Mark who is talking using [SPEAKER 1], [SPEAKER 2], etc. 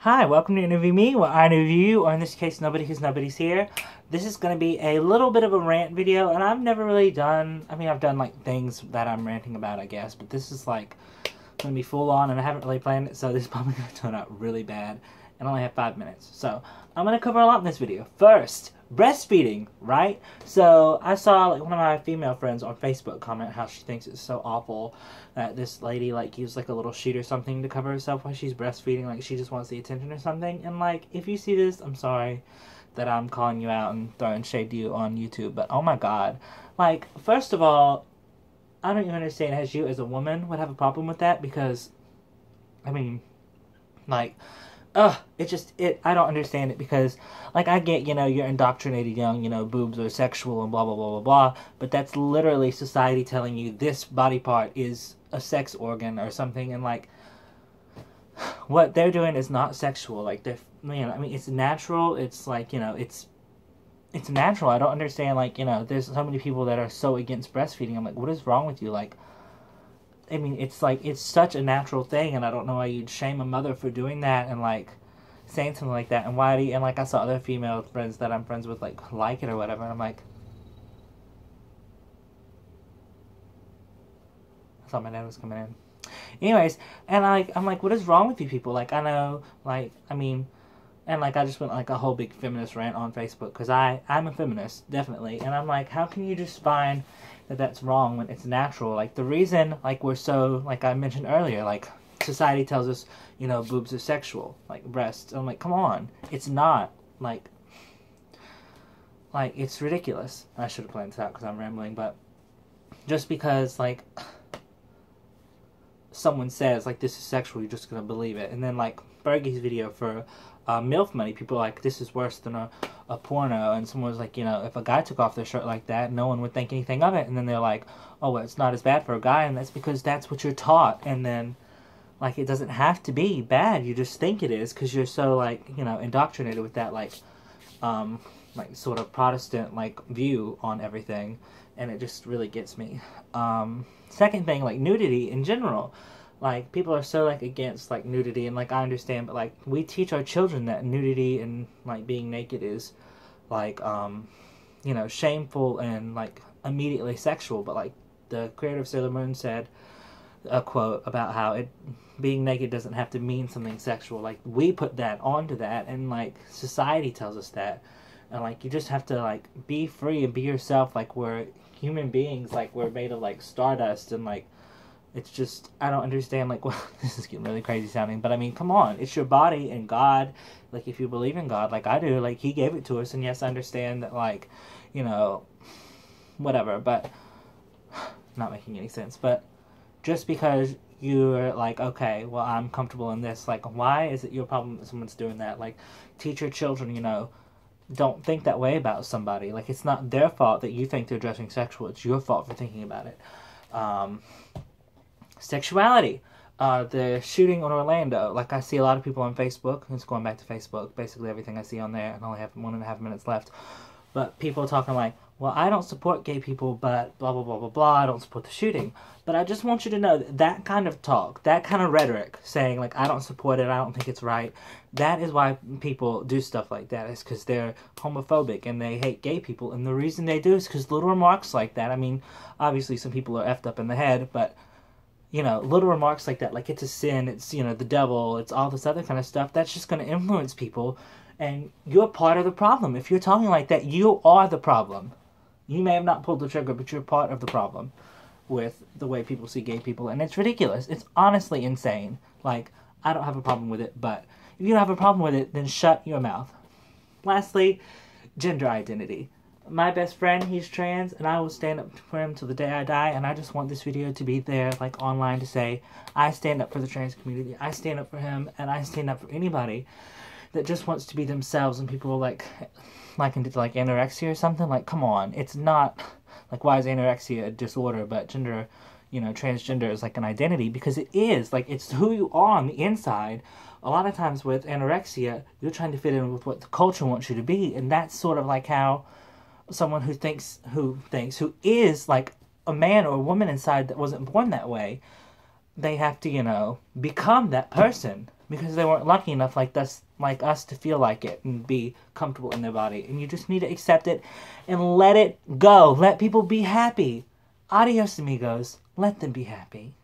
[SPEAKER 1] Hi, welcome to Interview Me, where I interview you, or in this case, nobody because nobody's here. This is going to be a little bit of a rant video, and I've never really done, I've done like things that I'm ranting about, I guess, but this is like going to be full on, and I haven't really planned it, so this is probably going to turn out really bad, and I only have 5 minutes. So, I'm going to cover a lot in this video. First, breastfeeding, right? So, I saw like one of my female friends on Facebook comment how she thinks it's so awful that this lady like used like a little sheet or something to cover herself while she's breastfeeding, like she just wants the attention or something. And like, if you see this, I'm sorry that I'm calling you out and throwing shade to you on YouTube, but oh my god. Like, first of all, I don't even understand how you as a woman would have a problem with that, because I mean, like, I don't understand it, because, like, I get, you're indoctrinated young, boobs are sexual and blah, blah, blah, blah, blah, but that's literally society telling you this body part is a sex organ or something, and, like, what they're doing is not sexual. Like, it's natural. It's, like, it's natural. I don't understand, like, there's so many people that are so against breastfeeding. I'm like, what is wrong with you? Like, I mean, it's like, it's such a natural thing, and I don't know why you'd shame a mother for doing that and, like, saying something like that. And why do you, and, like, I saw other female friends that I'm friends with, like it or whatever, and I'm like, I thought my dad was coming in. Anyways, and, like, I'm like, what is wrong with you people? Like, I know, like, I mean, and, like, I just went, like, a whole big feminist rant on Facebook, because I'm a feminist, definitely, and I'm like, how can you just find that that's wrong when it's natural? Like, the reason, like, we're so, like I mentioned earlier, like, society tells us, boobs are sexual, like, breasts. I'm like, come on, it's not, like, it's ridiculous. I should have planned this out because I'm rambling, but just because, like, someone says, like, this is sexual, you're just gonna believe it. And then, like, Fergie's video for MILF Money, people are like, this is worse than a porno. And someone was like, if a guy took off their shirt like that, no one would think anything of it. And then they're like, oh, well, it's not as bad for a guy. And that's because that's what you're taught. And then, like, it doesn't have to be bad. You just think it is because you're so, like, indoctrinated with that, like, sort of Protestant, like, view on everything. And it just really gets me. Second thing, like, nudity in general. Like, people are so, like, against, like, nudity, and, like, I understand, but, like, we teach our children that nudity and, like, being naked is, like, shameful and, like, immediately sexual. But, like, the creator of Sailor Moon said a quote about how being naked doesn't have to mean something sexual. Like, we put that onto that, and, like, society tells us that. And, like, you just have to, like, be free and be yourself. Like, we're human beings. Like, we're made of, like, stardust, and, like, it's just, I don't understand, like, well, this is getting really crazy sounding, but I mean, come on, it's your body, and God, like, if you believe in God, like I do, like, He gave it to us, and yes, I understand that, like, whatever, but, not making any sense, but, just because you're, like, okay, well, I'm comfortable in this, like, why is it your problem that someone's doing that? Like, teach your children, don't think that way about somebody. Like, it's not their fault that you think they're dressing sexual, it's your fault for thinking about it. Sexuality. The shooting on Orlando. Like, I see a lot of people on Facebook. It's going back to Facebook. Basically everything I see on there. And I only have 1.5 minutes left. But people talking like, well, I don't support gay people, but blah, blah, blah, blah, blah. I don't support the shooting. But I just want you to know that kind of talk, that kind of rhetoric, saying, like, I don't support it, I don't think it's right, that is why people do stuff like that. It's because they're homophobic and they hate gay people. And the reason they do is because little remarks like that, I mean, obviously some people are effed up in the head, but little remarks like that, like it's a sin, it's, the devil, it's all this other kind of stuff, that's just going to influence people, and you're part of the problem. If you're talking like that, you are the problem. You may have not pulled the trigger, but you're part of the problem with the way people see gay people, and it's ridiculous. It's honestly insane. Like, I don't have a problem with it, but if you don't have a problem with it, then shut your mouth. Lastly, gender identity. My best friend, he's trans, and I will stand up for him till the day I die, and I just want this video to be there, like, online, to say, I stand up for the trans community, I stand up for him, and I stand up for anybody that just wants to be themselves. And people are like into, like, anorexia or something. Like, come on, it's not, like, why is anorexia a disorder, but gender, transgender is, like, an identity, because it is, like, it's who you are on the inside. A lot of times with anorexia, you're trying to fit in with what the culture wants you to be, and that's sort of like how someone who is like a man or a woman inside that wasn't born that way they have to, you know, become that person because they weren't lucky enough like us to feel like it and be comfortable in their body. And you just need to accept it and let it go. Let people be happy. Adios, amigos. Let them be happy.